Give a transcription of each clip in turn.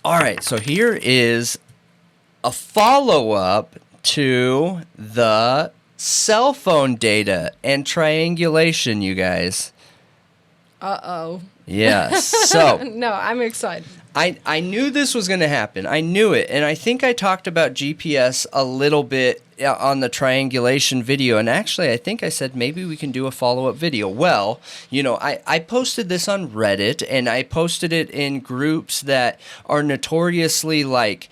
All right, so here is a follow-up to the cell phone data and triangulation, you guys. Uh-oh. Yes. So no, I'm excited. I knew this was going to happen. I knew it. And I think I talked about GPS a little bit on the triangulation video. And actually, I think I said maybe we can do a follow-up video. Well, you know, I posted this on Reddit, and I posted it in groups that are notoriously like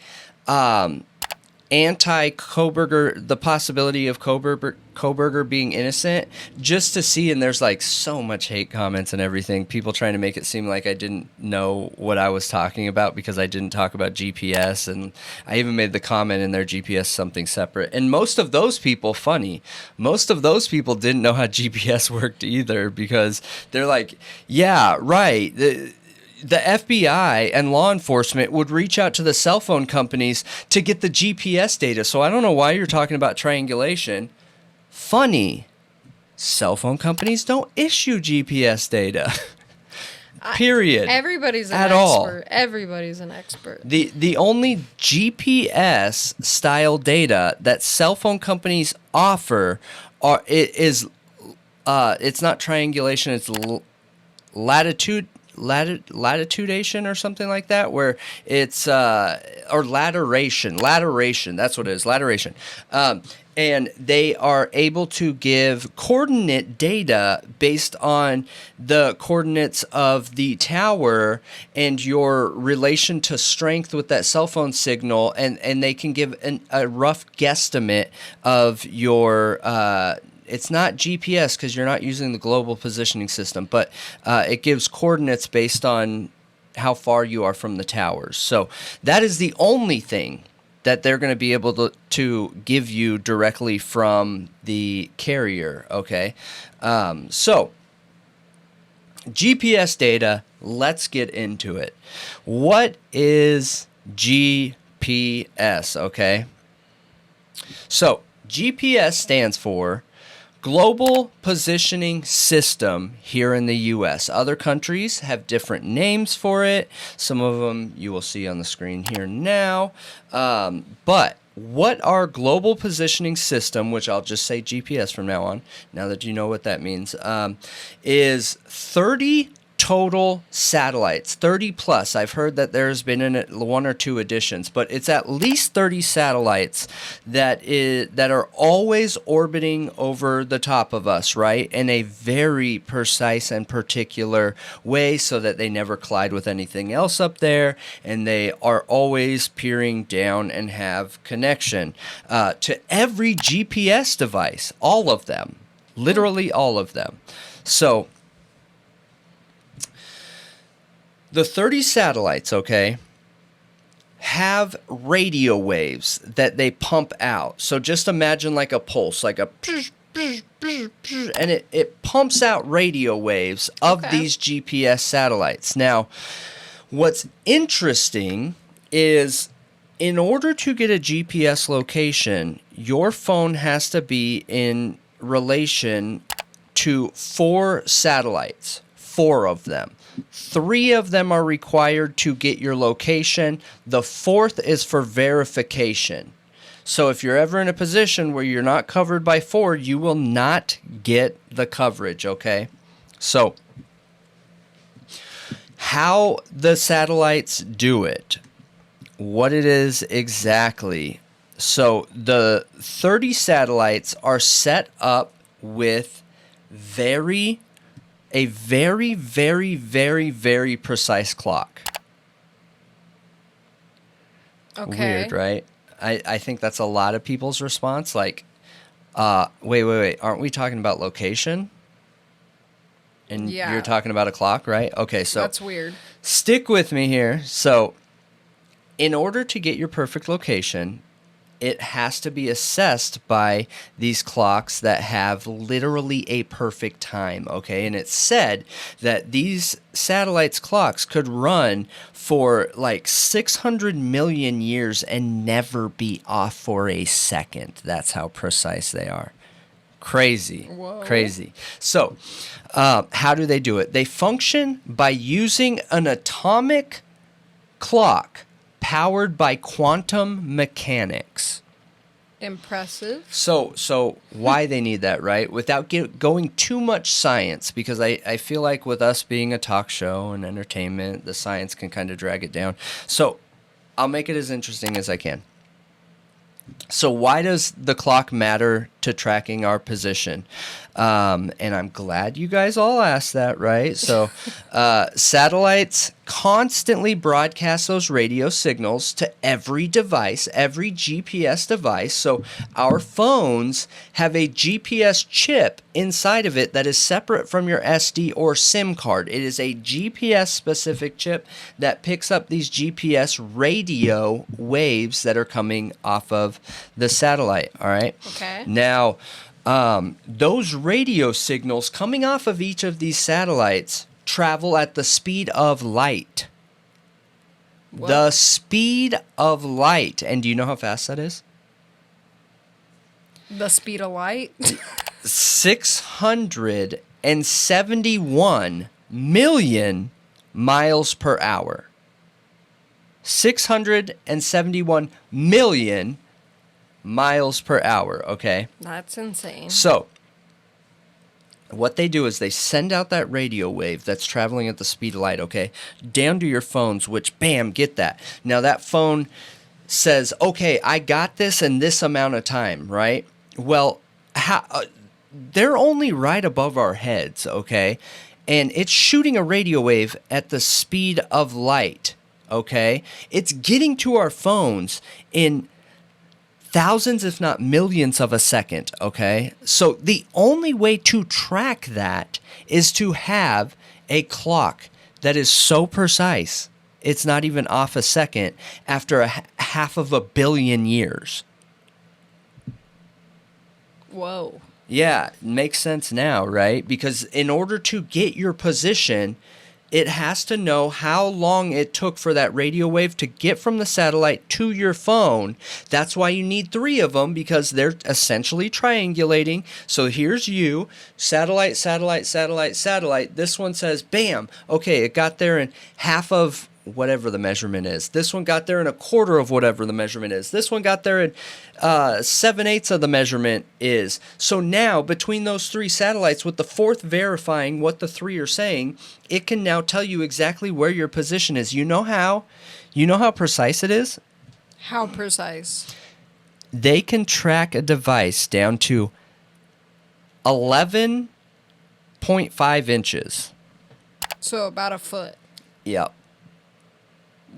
anti-Kohberger, the possibility of Kohberger being innocent, just to see. And there's like so much hate comments and everything, people trying to make it seem like I didn't know what I was talking about because I didn't talk about GPS. And I even made the comment in their GPS something separate. And most of those people, most of those people didn't know how GPS worked either, because they're like, yeah, right, the FBI and law enforcement would reach out to the cell phone companies to get the GPS data. So I don't know why you're talking about triangulation. Funny. Cell phone companies don't issue GPS data. Period. Everybody's an At expert. all. Everybody's an expert. The only GPS style data that cell phone companies offer it's not triangulation, it's latitudation or something like that, where it's or lateration, that's what it is, lateration. And they are able to give coordinate data based on the coordinates of the tower and your relation to strength with that cell phone signal, and they can give a rough guesstimate of your it's not GPS because you're not using the global positioning system, but it gives coordinates based on how far you are from the towers. So that is the only thing that they're going to be able to give you directly from the carrier, okay? So GPS data, let's get into it. What is GPS, okay? So GPS stands for Global Positioning System here in the U.S. Other countries have different names for it. Some of them you will see on the screen here now. But what our Global Positioning System, which I'll just say GPS from now on, now that you know what that means, is 30 total satellites, 30 plus. I've heard that there's been one or two additions, but it's at least 30 satellites that are always orbiting over the top of us, right? In a very precise and particular way, so that they never collide with anything else up there, and they are always peering down and have connection to every GPS device, all of them, literally all of them. So the 30 satellites, okay, have radio waves that they pump out. So just imagine like a pulse, like a and it pumps out radio waves of these GPS satellites. Now, what's interesting is, in order to get a GPS location, your phone has to be in relation to 4 satellites, 4 of them. 3 of them are required to get your location. The 4th is for verification. So if you're ever in a position where you're not covered by 4, you will not get the coverage, okay? So how the satellites do it, what it is exactly. So the 30 satellites are set up with a very, very, very, very precise clock. Okay. Weird, right? I think that's a lot of people's response. Like, wait. Aren't we talking about location? And you're talking about a clock, right? Okay, so that's weird. Stick with me here. So in order to get your perfect location, it has to be assessed by these clocks that have literally a perfect time, okay? And it's said that these satellites' clocks could run for like 600 million years and never be off for a second. That's how precise they are. Crazy. Whoa. Crazy. So, how do they do it? They function by using an atomic clock powered by quantum mechanics. Impressive. So why they need that, right? Without going too much science, because I feel like with us being a talk show and entertainment, the science can kind of drag it down. So I'll make it as interesting as I can. So why does the clock matter to tracking our position? And I'm glad you guys all asked that, right? So satellites constantly broadcast those radio signals to every device, every GPS device. So our phones have a GPS chip inside of it that is separate from your SD or SIM card. It is a GPS-specific chip that picks up these GPS radio waves that are coming off of the satellite, all right? Okay. Now, those radio signals coming off of each of these satellites travel at the speed of light. What? The speed of light. And do you know how fast that is? The speed of light. 671 million miles per hour. 671 million miles per hour, okay? That's insane. So, what they do is they send out that radio wave that's traveling at the speed of light, okay, down to your phones, which, bam, get that. Now, that phone says, okay, I got this in this amount of time, right? Well, they're only right above our heads, okay? And it's shooting a radio wave at the speed of light, okay? It's getting to our phones in thousands, if not millions of a second, okay? So the only way to track that is to have a clock that is so precise, it's not even off a second after half of a billion years. Whoa. Yeah, it makes sense now, right? Because in order to get your position, it has to know how long it took for that radio wave to get from the satellite to your phone. That's why you need 3 of them, because they're essentially triangulating. So here's you, satellite, satellite, satellite, satellite. This one says, bam, okay, it got there in half of whatever the measurement is. This one got there in a quarter of whatever the measurement is. This one got there in 7/8 of the measurement is. So now, between those 3 satellites, with the 4th verifying what the 3 are saying, it can now tell you exactly where your position is. You know how precise it is? How precise? They can track a device down to 11.5 inches. So about a foot. Yep.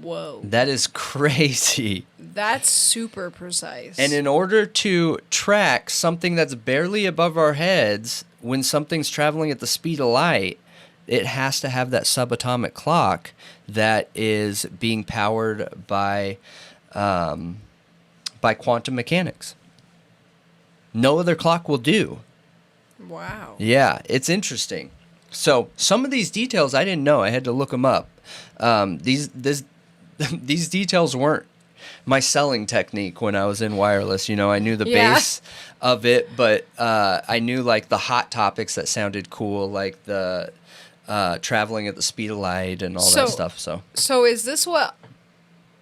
Whoa. That is crazy. That's super precise. And in order to track something that's barely above our heads, when something's traveling at the speed of light, it has to have that subatomic clock that is being powered by quantum mechanics. No other clock will do. Wow. Yeah, it's interesting. So some of these details I didn't know. I had to look them up. These details weren't my selling technique when I was in wireless. You know, I knew the base of it, but I knew like the hot topics that sounded cool, like the traveling at the speed of light and all that stuff. So is this what,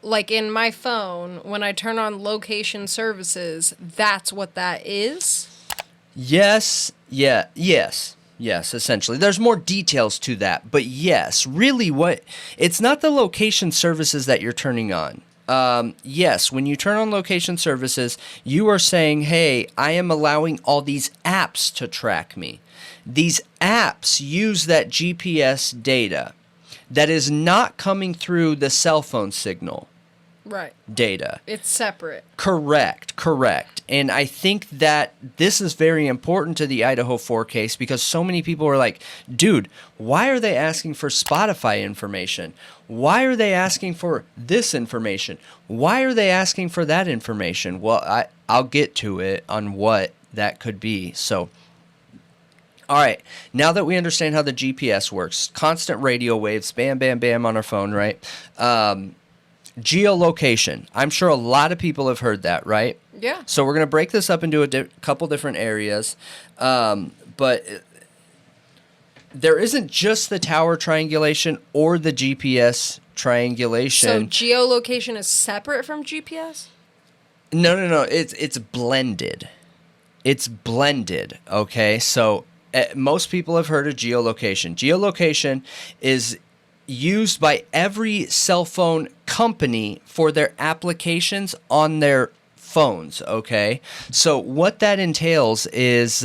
like in my phone, when I turn on location services, that's what that is? Yes, essentially. There's more details to that, but yes, really it's not the location services that you're turning on. Yes, when you turn on location services, you are saying, hey, I am allowing all these apps to track me. These apps use that GPS data that is not coming through the cell phone signal. Right. Data. It's separate. Correct. And I think that this is very important to the Idaho 4 case, because so many people are like, dude, why are they asking for Spotify information? Why are they asking for this information? Why are they asking for that information? Well, I'll get to it on what that could be. So, all right, now that we understand how the GPS works, constant radio waves, bam, bam, bam on our phone, right? Geolocation. I'm sure a lot of people have heard that, right? Yeah. So we're going to break this up into a couple different areas. But there isn't just the tower triangulation or the GPS So triangulation. geolocation is separate from GPS? No. It's blended. It's blended. Okay, so most people have heard of geolocation. Geolocation is used by every cell phone company for their applications on their phones. Okay, so what that entails is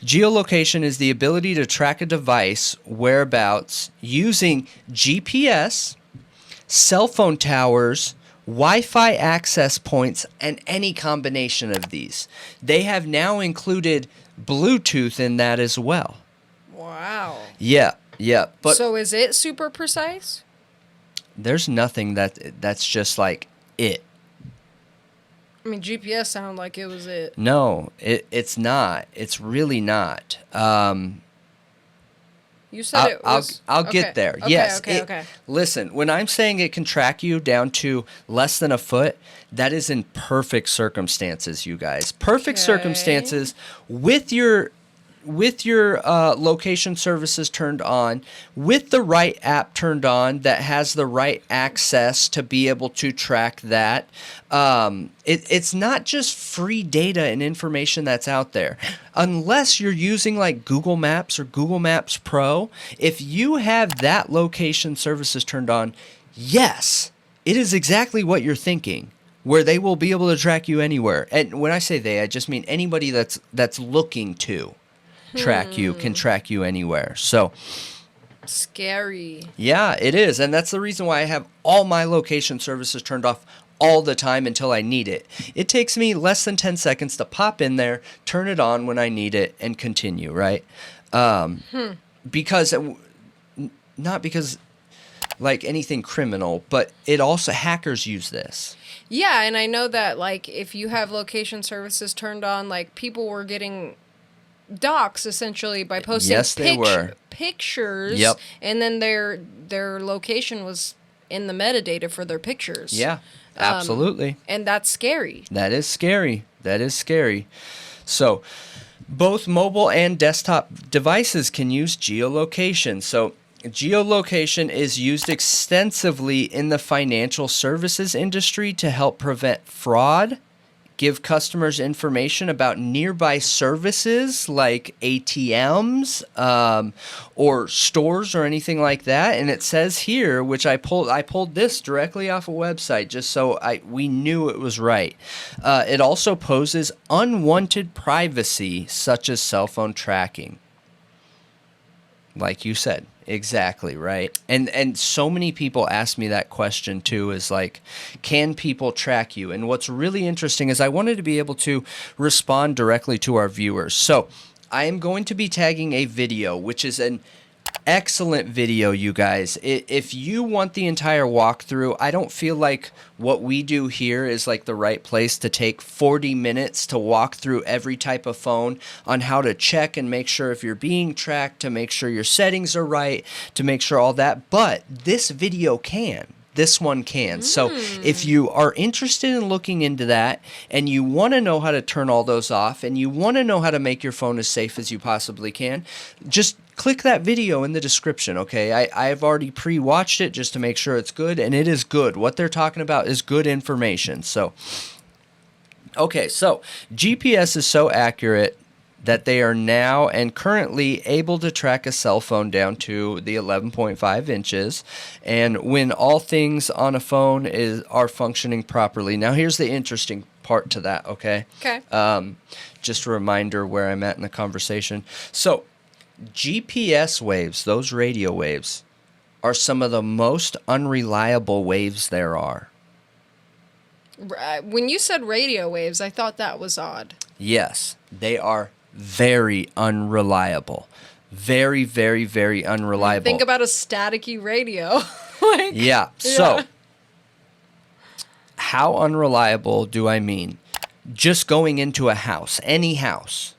geolocation is the ability to track a device whereabouts using GPS, cell phone towers, Wi-Fi access points, and any combination of these. They have now included Bluetooth in that as well. Wow. Yeah. But So is it super precise? there's nothing that's just like it. I mean, GPS sounded like it was it. No, it's not. It's really not. You said it was... I'll okay. get there. Okay, Yes. Okay. Listen, when I'm saying it can track you down to less than a foot, that is in perfect circumstances, you guys. Perfect Okay. circumstances with your location services turned on, with the right app turned on that has the right access to be able to track that. It's not just free data and information that's out there. Unless you're using like Google Maps or Google Maps Pro, if you have that location services turned on, yes, it is exactly what you're thinking, where they will be able to track you anywhere. And when I say they, I just mean anybody that's looking to track you can track you anywhere. So Scary. yeah, it is. And that's the reason why I have all my location services turned off all the time until I need it. It takes me less than 10 seconds to pop in there, turn it on when I need it, and continue, right? Because, not because like anything criminal, but it also, hackers use this. Yeah, and I know that, like, if you have location services turned on, like, people were getting docs essentially by posting Yes, they were. pictures, Yep. and then their location was in the metadata for their pictures. Yeah, absolutely. And that's scary. That is scary. That is scary. So both mobile and desktop devices can use geolocation. So geolocation is used extensively in the financial services industry to help prevent fraud, give customers information about nearby services like ATMs or stores or anything like that. And it says here, which I pulled this directly off a website just so we knew it was right. It also poses unwanted privacy, such as cell phone tracking. Like you said. Exactly, right? And so many people ask me that question too, is like, can people track you? And what's really interesting is I wanted to be able to respond directly to our viewers. So I am going to be tagging a video, which is an excellent video, you guys. If you want the entire walkthrough, I don't feel like what we do here is like the right place to take 40 minutes to walk through every type of phone on how to check and make sure if you're being tracked, to make sure your settings are right, to make sure all that. But this video can. This one can. So if you are interested in looking into that and you want to know how to turn all those off and you want to know how to make your phone as safe as you possibly can, just click that video in the description, okay? I've already pre-watched it just to make sure it's good, and it is good. What they're talking about is good information. So, okay, so GPS is so accurate that they are now and currently able to track a cell phone down to the 11.5 inches, and when all things on a phone are functioning properly. Now, here's the interesting part to that, okay? Okay. Just a reminder where I'm at in the conversation. So, GPS waves, those radio waves, are some of the most unreliable waves there are. When you said radio waves, I thought that was odd. Yes, they are very unreliable. Very, very, very unreliable. Think about a staticky radio. Yeah. So, how unreliable do I mean? Just going into a house, any house,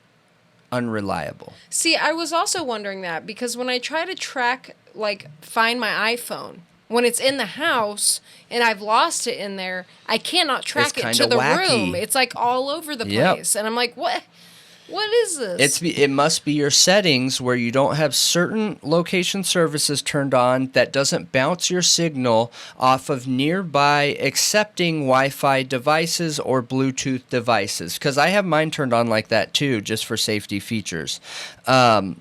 unreliable. See, I was also wondering that because when I try to track, like, find my iPhone, when it's in the house and I've lost it in there, I cannot track it to the wacky room. It's like all over the place. Yep. And I'm like, what? What is this? It must be your settings where you don't have certain location services turned on that doesn't bounce your signal off of nearby accepting Wi-Fi devices or Bluetooth devices. Because I have mine turned on like that too, just for safety features. It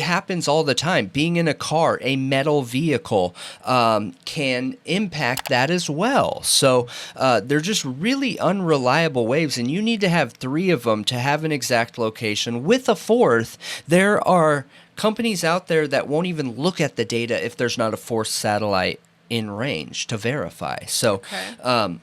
happens all the time. Being in a car, a metal vehicle, can impact that as well. So they're just really unreliable waves, and you need to have 3 of them to have an exact location. With a 4th, there are companies out there that won't even look at the data if there's not a 4th satellite in range to verify. So, Okay.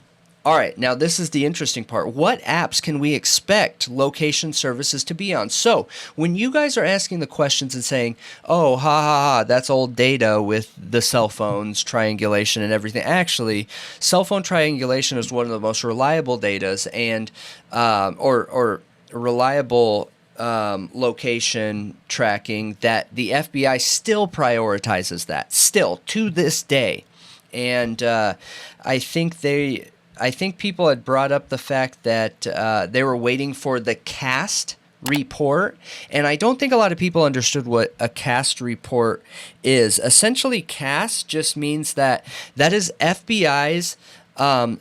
all right, now this is the interesting part. What apps can we expect location services to be on? So when you guys are asking the questions and saying, oh, that's old data with the cell phones, triangulation and everything. Actually, cell phone triangulation is one of the most reliable datas and or reliable location tracking that the FBI still prioritizes that, still to this day. And I think people had brought up the fact that they were waiting for the CAST report, and I don't think a lot of people understood what a CAST report is. Essentially, CAST just means that is FBI's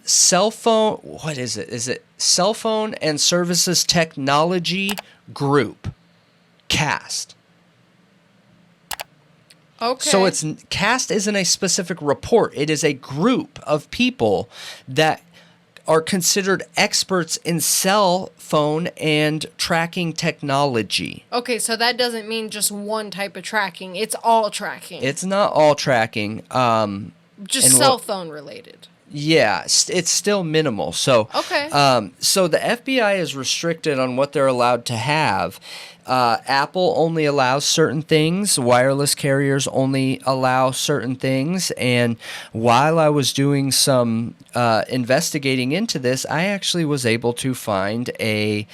cell phone. What is it? Is it Cell Phone and Services Technology Group? CAST. Okay. So CAST isn't a specific report. It is a group of people that are considered experts in cell phone and tracking technology. Okay, so that doesn't mean just one type of tracking. It's all tracking. It's not all tracking. Just cell phone related. Yeah, it's still minimal. So, Okay. So the FBI is restricted on what they're allowed to have. Apple only allows certain things. Wireless carriers only allow certain things. And while I was doing some investigating into this, I actually was able to find a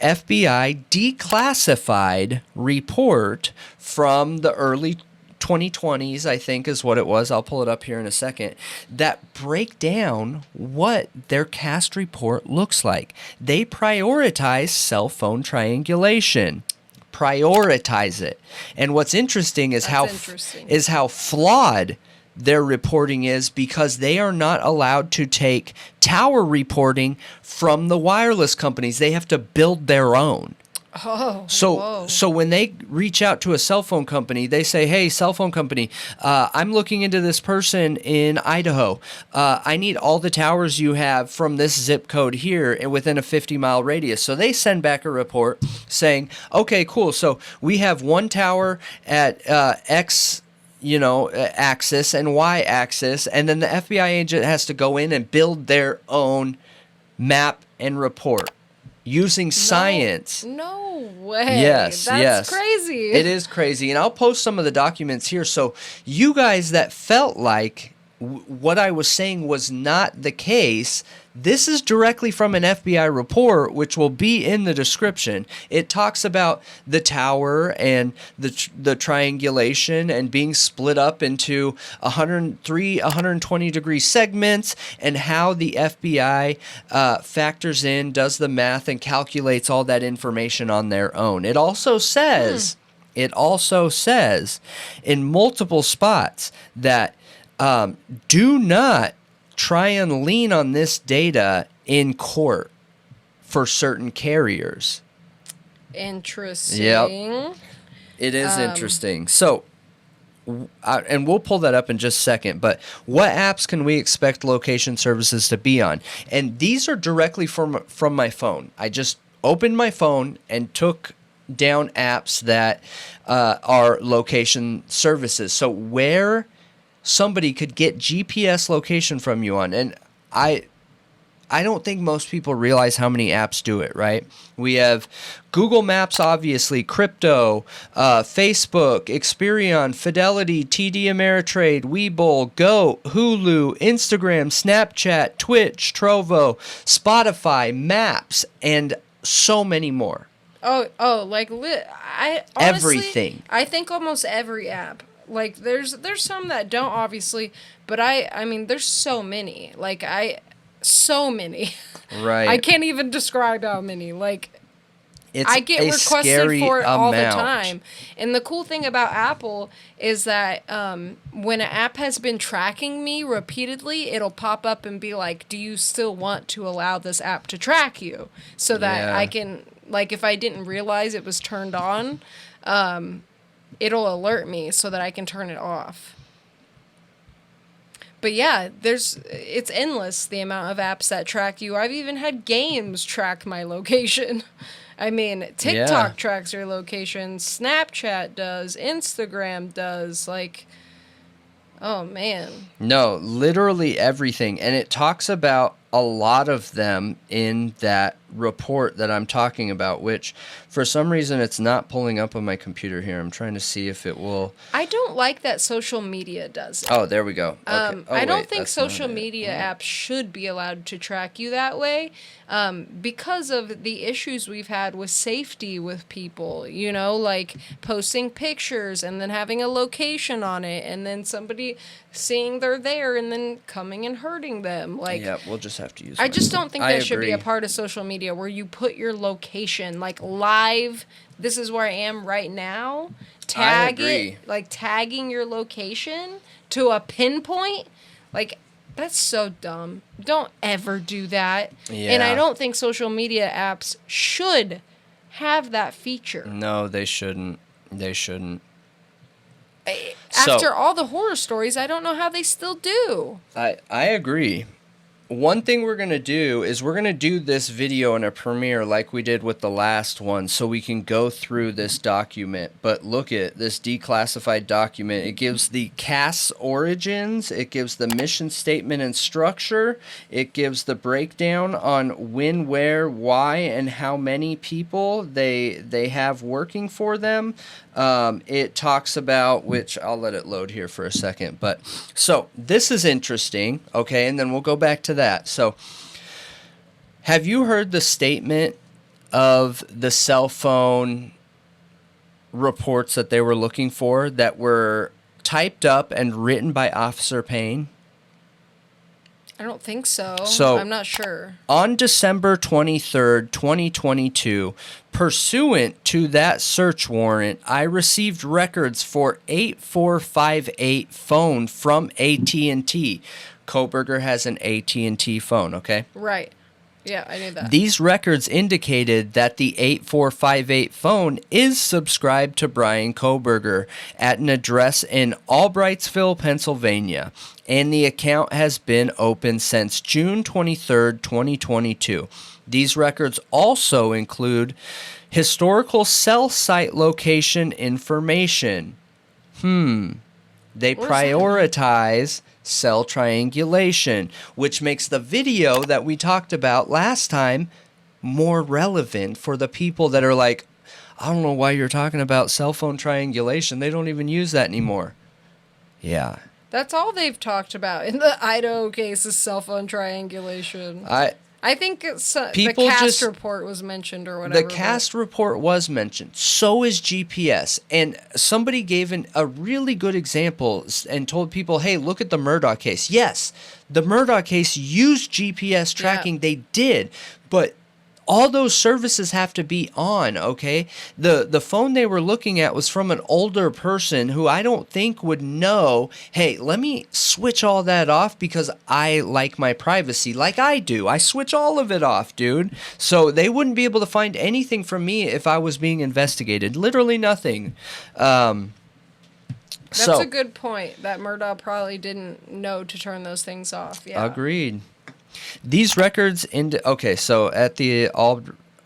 FBI declassified report from the early 2020s, I think is what it was. I'll pull it up here in a second. That break down what their CAST report looks like. They prioritize cell phone triangulation. Prioritize it. And what's interesting is how flawed their reporting is, because they are not allowed to take tower reporting from the wireless companies. They have to build their own. Oh, so when they reach out to a cell phone company, they say, hey, cell phone company, I'm looking into this person in Idaho. I need all the towers you have from this zip code here and within a 50-mile radius. So they send back a report saying, okay, cool. So we have one tower at X axis and Y axis, and then the FBI agent has to go in and build their own map and report. Using science. No way. Yes, That's crazy. It is crazy. And I'll post some of the documents here. So you guys that felt like what I was saying was not the case, this is directly from an FBI report, which will be in the description. It talks about the tower and the triangulation and being split up into 120 degree segments, and how the FBI factors in, does the math, and calculates all that information on their own. It also says, in multiple spots that do not try and lean on this data in court for certain carriers. Interesting. Yep. It is interesting. So, and we'll pull that up in just a second, but what apps can we expect location services to be on? And these are directly from my phone. I just opened my phone and took down apps that are location services. So where somebody could get GPS location from you on. And I don't think most people realize how many apps do it, right? We have Google Maps, obviously, Crypto, Facebook, Experian, Fidelity, TD Ameritrade, Webull, Go, Hulu, Instagram, Snapchat, Twitch, Trovo, Spotify, Maps, and so many more. I honestly, everything. I think almost every app. Like there's some that don't, obviously, but I mean there's so many. So many. Right. I can't even describe how many. Like It's I get a requested scary for it all the amount. time. And the cool thing about Apple is that when an app has been tracking me repeatedly, it'll pop up and be like, do you still want to allow this app to track you? So that I can, like, if I didn't realize it was turned on, it'll alert me so that I can turn it off. But yeah, it's endless, the amount of apps that track you. I've even had games track my location. I mean, TikTok tracks your location, Snapchat does, Instagram does, like, oh man. No, literally everything. And it talks about a lot of them in that report that I'm talking about, which for some reason it's not pulling up on my computer here. I'm trying to see if it will. I don't like that social media does it. Oh, there we go. Okay. I don't think social media apps should be allowed to track you that way because of the issues we've had with safety with people, you know, like posting pictures and then having a location on it and then somebody seeing they're there and then coming and hurting them. Like, yeah, we'll just have to use I just don't think that should be a agree. part of social media where you put your location, like live, this is where I am right now, tag it, like tagging your location to a pinpoint. Like, that's so dumb. Don't ever do that. Yeah. And I don't think social media apps should have that feature. No, they shouldn't. They shouldn't. After all the horror stories, I don't know how they still do. I agree. One thing we're going to do is we're going to do this video in a premiere like we did with the last one so we can go through this document. But look at this declassified document. It gives the cast's origins. It gives the mission statement and structure. It gives the breakdown on when, where, why, and how many people they have working for them. It talks about, which I'll let it load here for a second. But so this is interesting. Okay. And then we'll go back to that. So have you heard the statement of the cell phone reports that they were looking for that were typed up and written by Officer Payne? I don't think so. So I'm not sure. On December 23rd, 2022, pursuant to that search warrant, I received records for 8458 phone from AT&T. Kohberger has an AT&T phone, okay? Right. Yeah, I knew that. These records indicated that the 8458 phone is subscribed to Bryan Kohberger at an address in Albrightsville, Pennsylvania, and the account has been open since June 23rd, 2022. These records also include historical cell site location information. They prioritize cell triangulation, which makes the video that we talked about last time more relevant for the people that are like, I don't know why you're talking about cell phone triangulation. They don't even use that anymore. Yeah. That's all they've talked about in the Idaho case is cell phone triangulation. I think the CAST report was mentioned or whatever. The CAST report was mentioned. So is GPS. And somebody gave a really good example and told people, hey, look at the Murdoch case. Yes, the Murdoch case used GPS tracking. Yeah. They did. But all those services have to be on, okay? The phone they were looking at was from an older person who I don't think would know, hey, let me switch all that off because I like my privacy like I do. I switch all of it off, dude. So they wouldn't be able to find anything from me if I was being investigated. Literally nothing. That's a good point. That Murdoch probably didn't know to turn those things off. Yeah. Agreed. These records so at the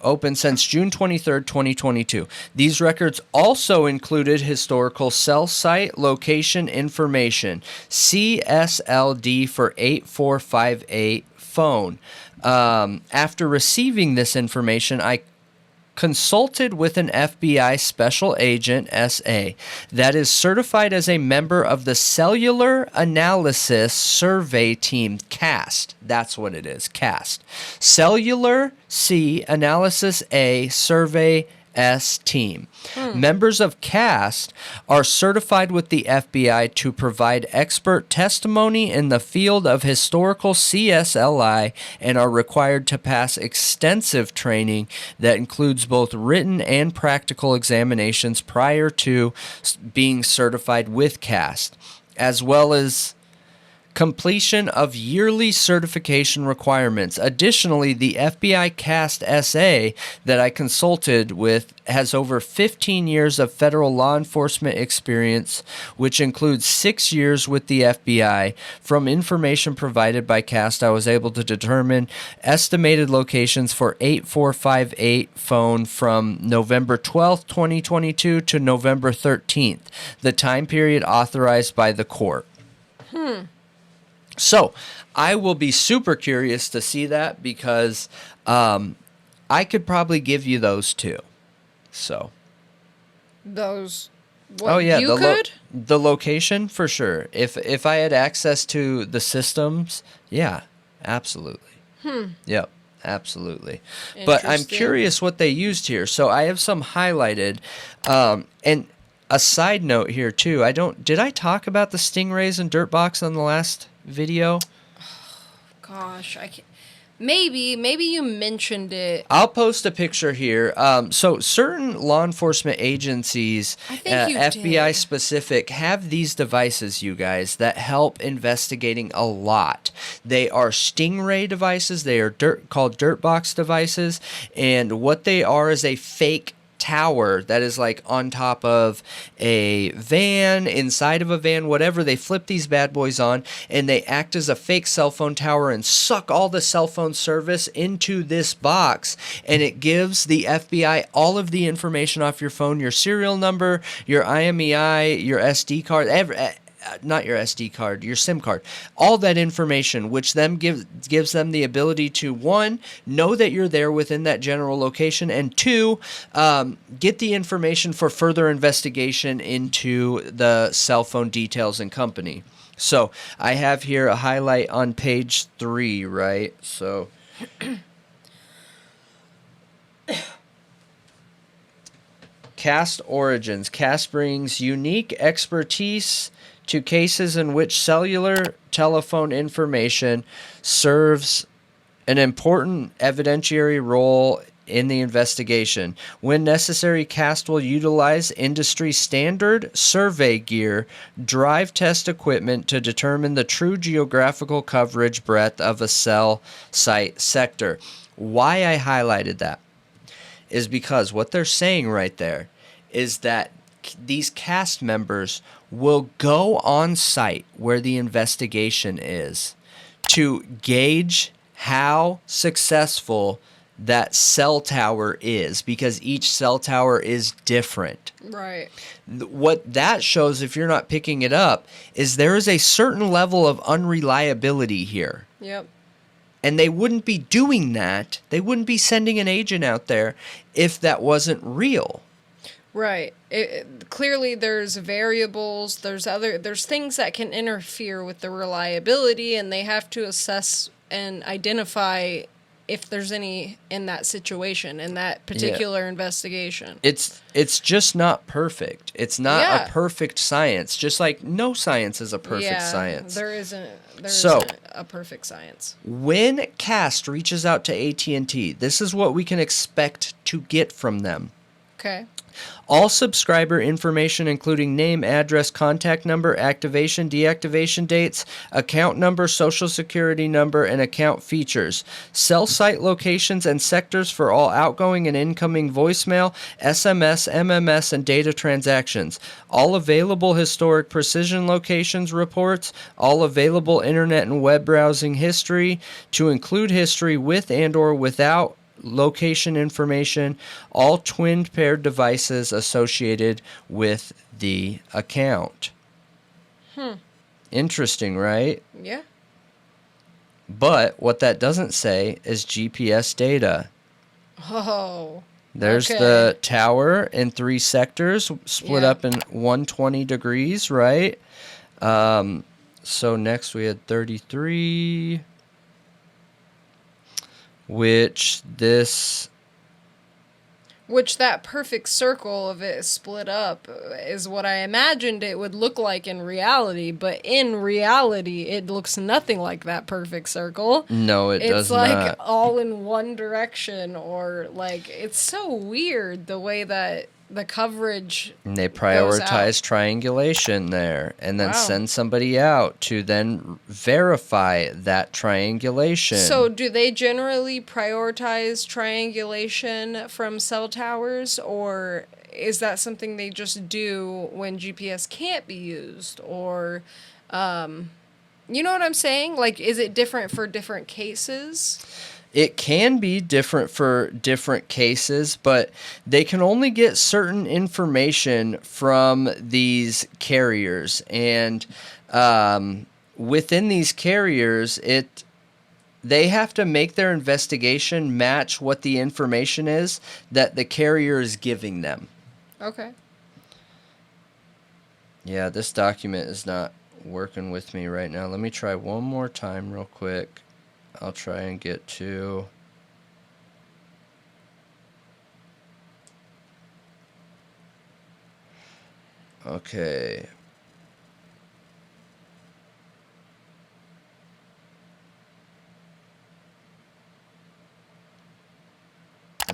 open since June 23rd, 2022. These records also included historical cell site location information, CSLD for 8458 phone. After receiving this information, I consulted with an FBI special agent, SA, that is certified as a member of the Cellular Analysis Survey Team, CAST. That's what it is, CAST. Cellular C, Analysis A, Survey team. Members of CAST are certified with the FBI to provide expert testimony in the field of historical CSLI and are required to pass extensive training that includes both written and practical examinations prior to being certified with CAST, as well as completion of yearly certification requirements. Additionally, the FBI CAST SA that I consulted with has over 15 years of federal law enforcement experience, which includes 6 years with the FBI. From information provided by CAST, I was able to determine estimated locations for 8458 phone from November 12th, 2022 to November 13th, the time period authorized by the court. So I will be super curious to see that because I could probably give you those too. So Those. What, you the could? the location for sure. If I had access to the systems, yeah, absolutely. Yep, absolutely. But I'm Interesting. curious what they used here. So I have some highlighted, and a side note here too. Did I talk about the stingrays and dirtbox on the last video? Gosh, I can't. Maybe you mentioned it. I'll post a picture here. So certain law enforcement agencies, I think you FBI did. specific, have these devices, you guys, that help investigating a lot. They are stingray devices. They are called dirtbox devices, and what they are is a fake tower that is like on top of a van, inside of a van, whatever. They flip these bad boys on and they act as a fake cell phone tower and suck all the cell phone service into this box, and it gives the FBI all of the information off your phone, your serial number, your IMEI, your SD card, not your SD card, your SIM card, all that information, which then gives them the ability to, one, know that you're there within that general location, and two, get the information for further investigation into the cell phone details and company. So I have here a highlight on page 3, right? So CAST origins. CAST brings unique expertise to cases in which cellular telephone information serves an important evidentiary role in the investigation. When necessary, CAST will utilize industry standard survey gear, drive test equipment to determine the true geographical coverage breadth of a cell site sector. Why I highlighted that is because what they're saying right there is that these CAST members will go on site where the investigation is to gauge how successful that cell tower is, because each cell tower is different. Right. What that shows, if you're not picking it up, is there is a certain level of unreliability here. Yep. And they wouldn't be doing that. They wouldn't be sending an agent out there if that wasn't real. Right. Clearly, there's variables. There's things that can interfere with the reliability, and they have to assess and identify if there's any in that situation, in that particular investigation. It's just not perfect. It's not Yeah. a perfect science. Just like no science is a perfect science. There isn't a perfect science. When CAST reaches out to AT&T, this is what we can expect to get from them. Okay. All subscriber information, including name, address, contact number, activation, deactivation dates, account number, social security number, and account features. Cell site locations and sectors for all outgoing and incoming voicemail, SMS, MMS, and data transactions. All available historic precision locations reports. All available internet and web browsing history, to include history with and or without location information, all twinned paired devices associated with the account. Interesting, right? Yeah. But what that doesn't say is GPS data. Oh. There's Okay. the tower in 3 sectors, split Yeah. up in 120 degrees, right? So next we had 33... which this Which that perfect circle of it split up is what I imagined it would look like in reality, but in reality, it looks nothing like that perfect circle. No, it does not. It's like not. all in one direction, or like, it's so weird the way that the coverage And they goes prioritize out. triangulation there and then Wow. send somebody out to then verify that triangulation. So do they generally prioritize triangulation from cell towers, or is that something they just do when GPS can't be used? Or, you know what I'm saying? Like, is it different for different cases? It can be different for different cases, but they can only get certain information from these carriers. And within these carriers, they have to make their investigation match what the information is that the carrier is giving them. Okay. Yeah, this document is not working with me right now. Let me try one more time real quick. I'll try and get to... Okay.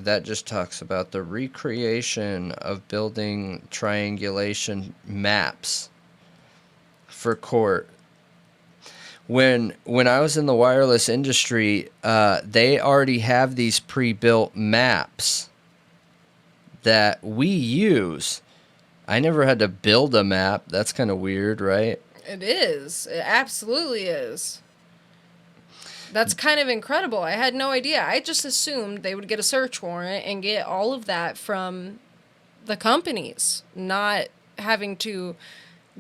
That just talks about the recreation of building triangulation maps for court. When I was in the wireless industry, they already have these pre-built maps that we use. I never had to build a map. That's kind of weird, right? It is. It absolutely is. That's kind of incredible. I had no idea. I just assumed they would get a search warrant and get all of that from the companies, not having to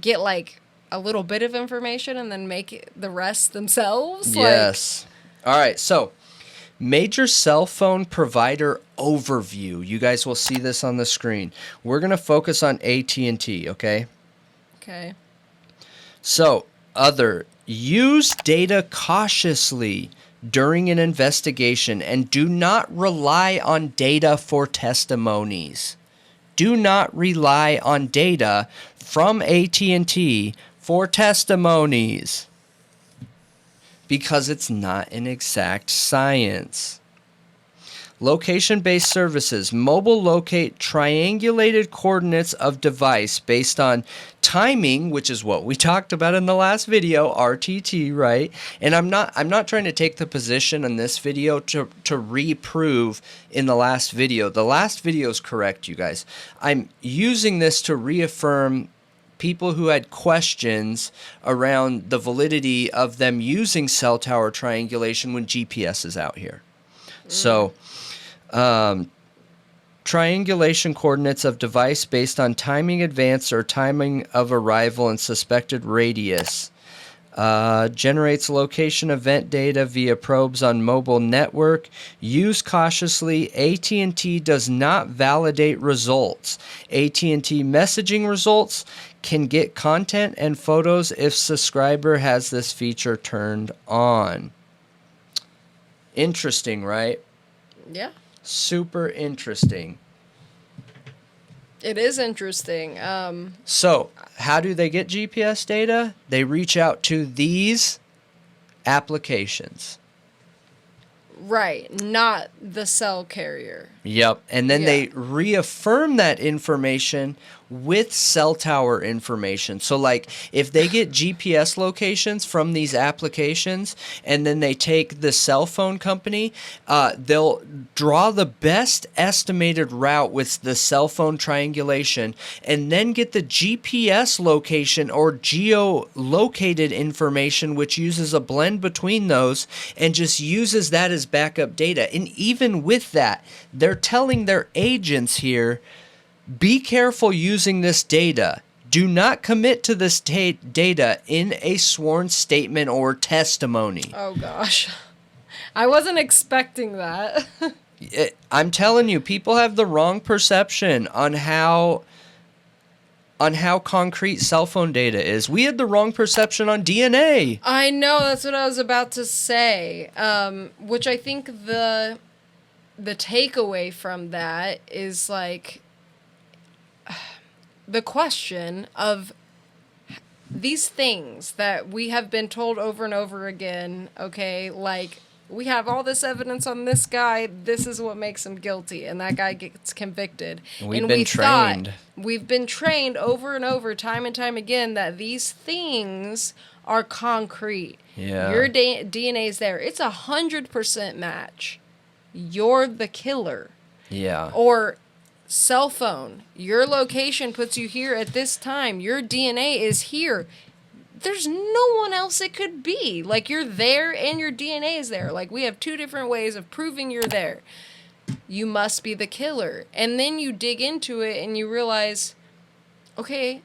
get like a little bit of information and then make the rest themselves. Yes. All right. So, major cell phone provider overview. You guys will see this on the screen. We're going to focus on AT&T, okay? Okay. So, use data cautiously during an investigation and do not rely on data for testimonies. Do not rely on data from AT&T for testimonies because it's not an exact science. Location-based services. Mobile locate triangulated coordinates of device based on timing, which is what we talked about in the last video, RTT, right? And I'm not trying to take the position in this video to reprove in the last video. The last video is correct, you guys. I'm using this to reaffirm people who had questions around the validity of them using cell tower triangulation when GPS is out here. So, triangulation coordinates of device based on timing advance or timing of arrival and suspected radius. Generates location event data via probes on mobile network. Use cautiously. AT&T does not validate results. AT&T messaging results can get content and photos if subscriber has this feature turned on. Interesting, right? Yeah. Super interesting. It is interesting. So, how do they get GPS data? They reach out to these applications. Right. Not the cell carrier. Yep. And then Yeah. they reaffirm that information with cell tower information. So, like, if they get GPS locations from these applications and then they take the cell phone company, they'll draw the best estimated route with the cell phone triangulation and then get the GPS location or geolocated information, which uses a blend between those and just uses that as backup data. And even with that, they're telling their agents here, be careful using this data. Do not commit to this data in a sworn statement or testimony. Oh, gosh. I wasn't expecting that. I'm telling you, people have the wrong perception on how concrete cell phone data is. We had the wrong perception on DNA. I know, that's what I was about to say. Which I think the takeaway from that is like the question of these things that we have been told over and over again, okay, like, we have all this evidence on this guy, this is what makes him guilty, and that guy gets convicted. We've and been we trained. We've been trained over and over, time and time again, that these things are concrete. Yeah. Your DNA's there. It's 100% match. You're the killer. Yeah. Or cell phone. Your location puts you here at this time. Your DNA is here. There's no one else it could be. Like, you're there and your DNA is there. Like, we have two different ways of proving you're there. You must be the killer. And then you dig into it and you realize, okay,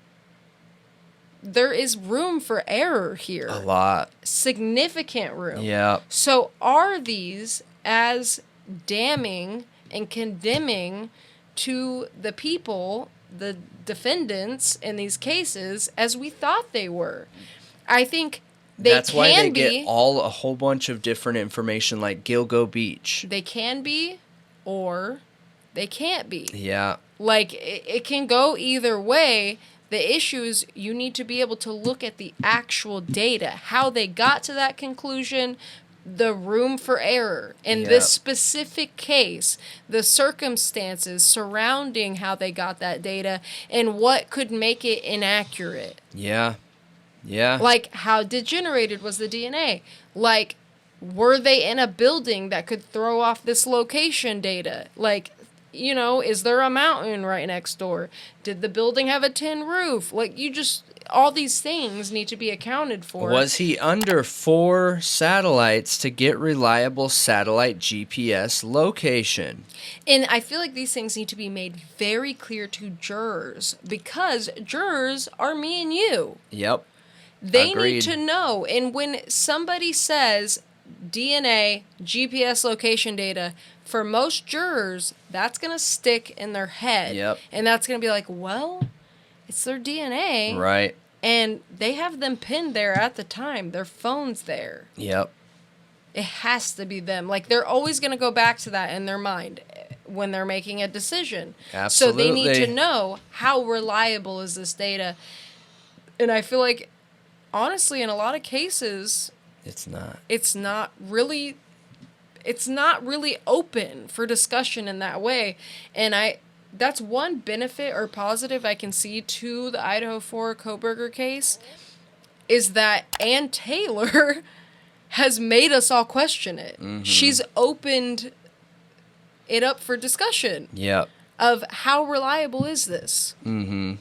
there is room for error here. A lot. Significant room. Yeah. So are these as damning and condemning to the people, the defendants in these cases, as we thought they were? I think That's why they get a whole bunch of different information, like Gilgo Beach. They can be, or they can't be. Yeah. Like, it can go either way. The issue is you need to be able to look at the actual data, how they got to that conclusion, the room for error. In this specific case, the circumstances surrounding how they got that data and what could make it inaccurate. Yeah. Yeah. Like, how degenerated was the DNA? Like, were they in a building that could throw off this location data? Like, you know, is there a mountain right next door? Did the building have a tin roof? Like, all these things need to be accounted for. Was he under 4 satellites to get reliable satellite GPS location? And I feel like these things need to be made very clear to jurors, because jurors are me and you. Yep. They Agreed. need to know. And when somebody says DNA, GPS location data, for most jurors, that's going to stick in their head. Yep. And that's going to be like, well, it's their DNA. Right. And they have them pinned there at the time. Their phone's there. Yep. It has to be them. Like, they're always going to go back to that in their mind when they're making a decision. Absolutely. So they need to know, how reliable is this data? And I feel like, honestly, in a lot of cases, It's not. it's not really open for discussion in that way. And that's one benefit or positive I can see to the Idaho 4 Kohberger case, is that Ann Taylor has made us all question it. Mm-hmm. She's opened it up for discussion. Yep. Of how reliable is this? Mm-hmm.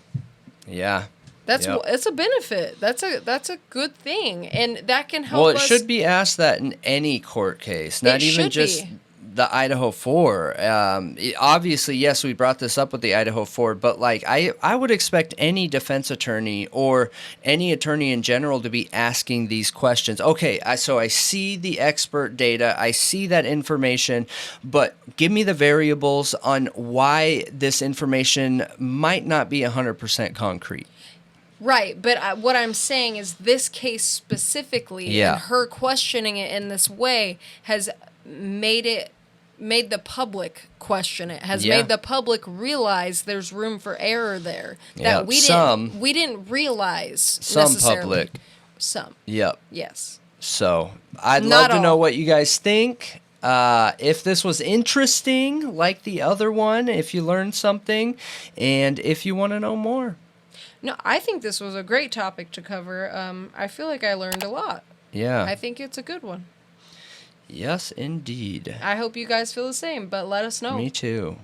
Yeah. It's a benefit. That's a good thing, and that can help. Well, it should be asked that in any court case, not even just the Idaho 4. Obviously, yes, we brought this up with the Idaho 4, but like I would expect any defense attorney or any attorney in general to be asking these questions. Okay, so I see the expert data, I see that information, but give me the variables on why this information might not be 100% concrete. Right, but what I'm saying is this case specifically, and her questioning it in this way, has made the public question it, has made the public realize there's room for error there. That we didn't realize some necessarily. Public. Some. Yep. Yes. So I'd love to know what you guys think. If this was interesting, like the other one, if you learned something, and if you want to know more. No, I think this was a great topic to cover. I feel like I learned a lot. Yeah. I think it's a good one. Yes, indeed. I hope you guys feel the same, but let us know. Me too.